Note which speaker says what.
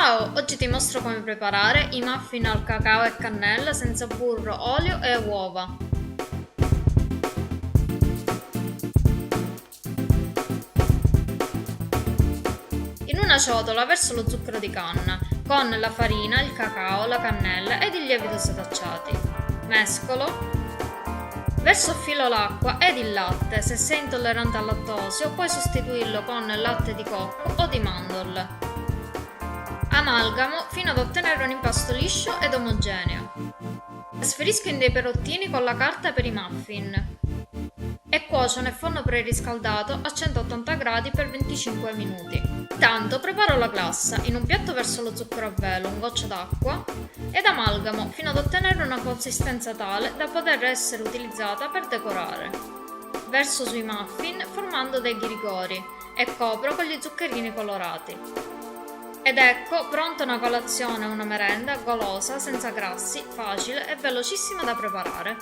Speaker 1: Ciao, oggi ti mostro come preparare i muffin al cacao e cannella senza burro, olio e uova. In una ciotola verso lo zucchero di canna, con la farina, il cacao, la cannella ed il lievito setacciati. Mescolo. Verso filo l'acqua ed il latte, se sei intollerante al lattosio puoi sostituirlo con latte di cocco o di mandorle. Amalgamo fino ad ottenere un impasto liscio ed omogeneo. Trasferisco in dei perottini con la carta per i muffin e cuocio nel forno preriscaldato a 180 gradi per 25 minuti. Intanto preparo la glassa. In un piatto verso lo zucchero a velo, un goccio d'acqua ed amalgamo fino ad ottenere una consistenza tale da poter essere utilizzata per decorare. Verso sui muffin formando dei ghirigori e copro con gli zuccherini colorati. Ed ecco pronta una colazione o una merenda golosa, senza grassi, facile e velocissima da preparare.